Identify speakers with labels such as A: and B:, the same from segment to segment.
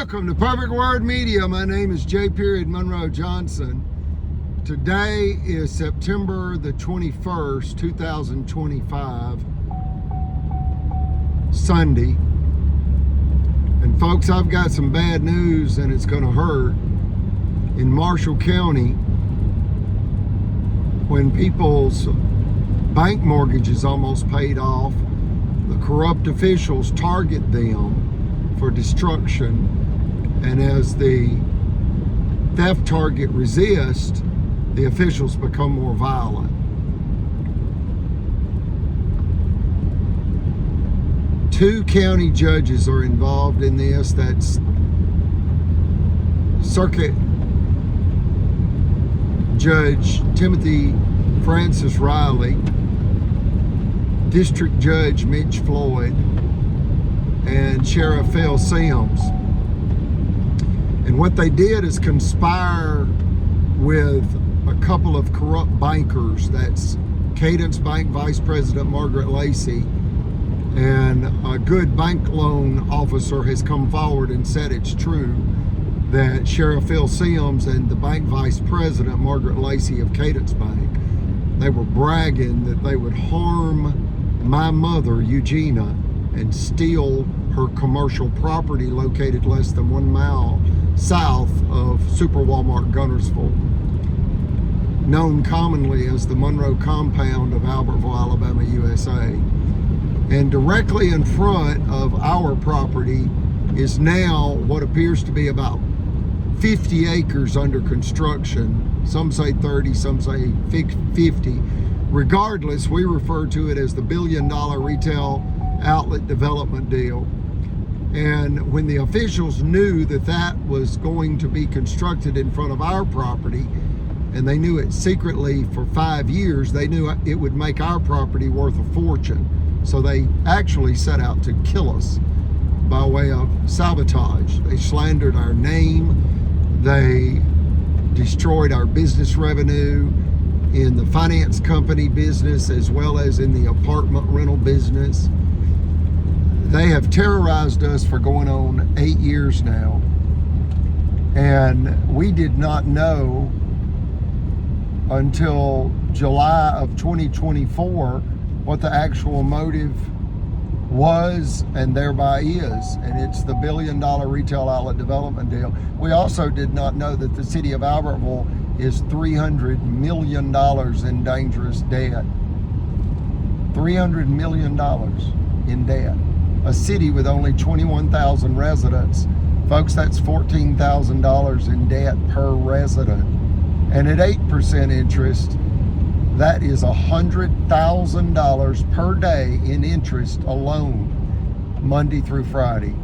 A: Welcome to Perfect Word Media. My name is J. Monroe Johnson. Today is September the 21st, 2025, Sunday. And folks, I've got some bad news and it's going to hurt. In Marshall County, when people's bank mortgage is almost paid off, the corrupt officials target them for destruction, and as the theft target resists, the officials become more violent. Two county judges are involved in this. That's Circuit Judge Timothy Francis Riley, District Judge Mitch Floyd, and Sheriff Phil Sims. And what they did is conspire with a couple of corrupt bankers. That's Cadence Bank Vice President Margaret Lacey, and a good bank loan officer has come forward and said it's true that Sheriff Phil Sims and the bank vice president Margaret Lacey of Cadence Bank, they were bragging that they would harm my mother Eugenia and steal her commercial property located less than 1 mile south of Super Walmart Guntersville, known commonly as the Monroe Compound of Albertville, Alabama, USA. And directly in front of our property is now what appears to be about 50 acres under construction. Some say 30, some say 50. Regardless, we refer to it as the $1 billion retail outlet development deal. And when the officials knew that that was going to be constructed in front of our property, and they knew it secretly for 5 years, they knew it would make our property worth a fortune. So they actually set out to kill us by way of sabotage. They slandered our name. They destroyed our business revenue in the finance company business as well as in the apartment rental business. They have terrorized us for going on 8 years now. And we did not know until July of 2024 what the actual motive was and thereby is. And it's the $1 billion retail outlet development deal. We also did not know that the city of Albertville is $300 million in dangerous debt. $300 million in debt. A city with only 21,000 residents. Folks, that's $14,000 in debt per resident. And at 8% interest, that is $100,000 per day in interest alone, Monday through Friday.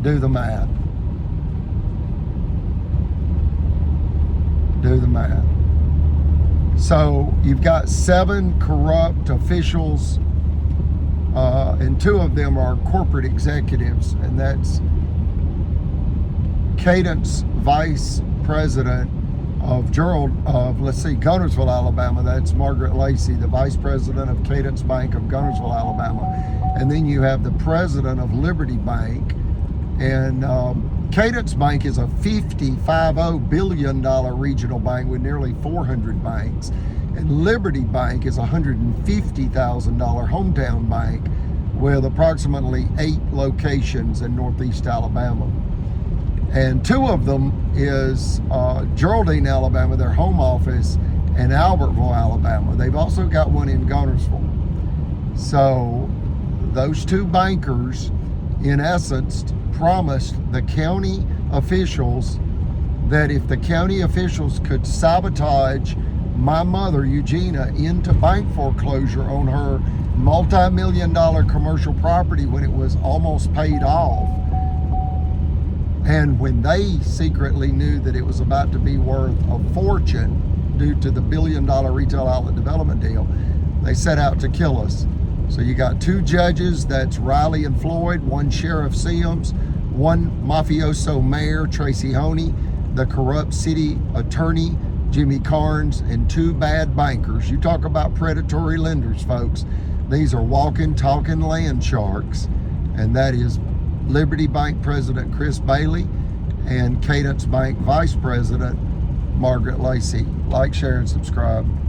A: Do the math. Do the math. So you've got 7 corrupt officials, and 2 of them are corporate executives, and that's Cadence Vice President of Guntersville, Alabama. That's Margaret Lacey, the Vice President of Cadence Bank of Guntersville, Alabama. And then you have the President of Liberty Bank. And Cadence Bank is a $50 billion regional bank with nearly 400 banks. And Liberty Bank is a $150,000 hometown bank with approximately 8 locations in Northeast Alabama. And 2 of them is Geraldine, Alabama, their home office, and Albertville, Alabama. They've also got one in Guntersville. So those 2 bankers, in essence, promised the county officials that if the county officials could sabotage my mother, Eugenia, into bank foreclosure on her multi-million-dollar commercial property when it was almost paid off, and when they secretly knew that it was about to be worth a fortune due to the $1 billion retail outlet development deal, they set out to kill us. So you got 2 judges, that's Riley and Floyd, 1 Sheriff Sims, 1 mafioso mayor, Tracy Honey, the corrupt city attorney, Jimmy Carnes, and 2 bad bankers. You talk about predatory lenders, folks. These are walking, talking land sharks, and that is Liberty Bank President Chris Bailey and Cadence Bank Vice President Margaret Lacey. Like, share, and subscribe.